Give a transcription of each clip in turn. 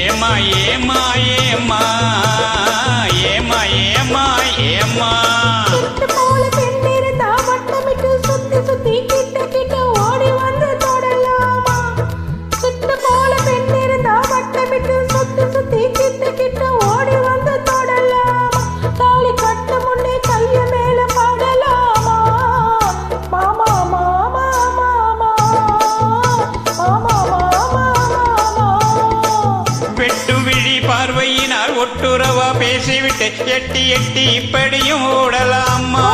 ஏமா ஏமா ஏமா ஏமா ஏமா ஏமா பார்வையினால் ஒட்டுறவா பேசிவிட்டு எட்டி எட்டி இப்படியும் ஓடலாமா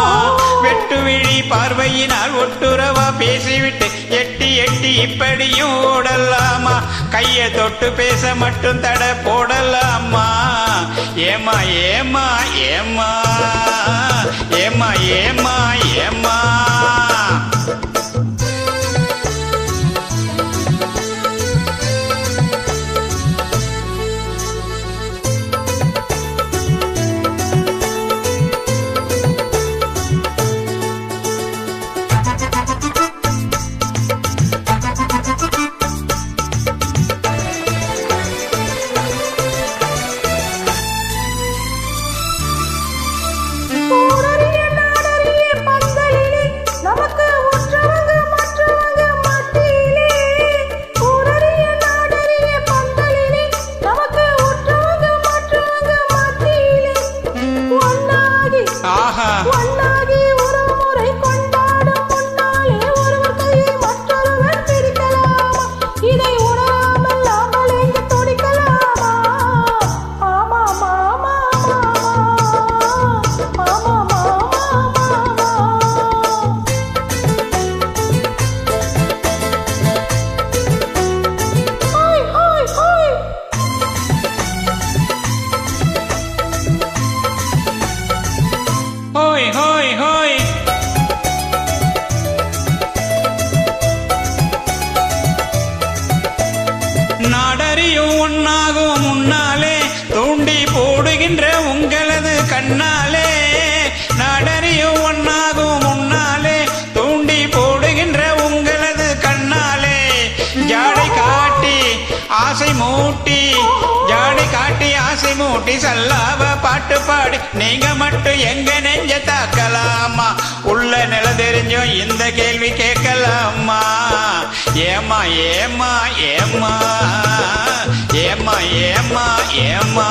வெட்டு விழி பார்வையினால் ஒட்டுறவா பேசிவிட்டு எட்டி எட்டி இப்படியும் ஓடலாமா கையை தொட்டு பேச மட்டும் தடை போடலாமா ஏமா ஏமா ஏமா ஏமா ஏமா ஏமா நாடறியும் ஒன்னாகும் முன்னாலே தூண்டி போடுகின்ற உங்களது கண்ணாலே நாடறியும் ஒன்னாகும் முன்னாலே தூண்டி போடுகின்ற உங்களது கண்ணாலே ஜாடை காட்டி ஆசை மூட்டி ஜாடை காட்டி ஆசை மூட்டி சல்லாவ பாட்டு பாடி நீங்க மட்டும் எங்க நெஞ்ச தாக்கலாமா உள்ள நில தெரிஞ்சும் இந்த கேள்வி கேட்கலாமா ஏமா ஏமா ஏமா ஏமா ஏமா ஏமா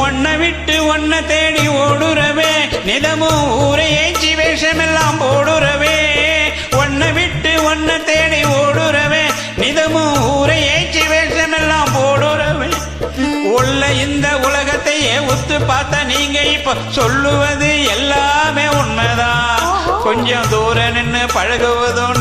ஒன்ன விட்டு ஒன்ன தேடி ஓடுறவே நிலமும் ஊரை ஏச்சி வேஷமெல்லாம் போடுறவே ஒன்ன விட்டு ஒன்ன தேடி ஓடுறவே நிதமும் ஊரை ஏச்சி வேஷமெல்லாம் போடுறவே உள்ள இந்த உலகத்தையே உத்து பார்த்தா நீங்க இப்ப சொல்லுவது எல்லாமே உண்மைதான் கொஞ்சம் தூரம் நின்று பழகுவதும்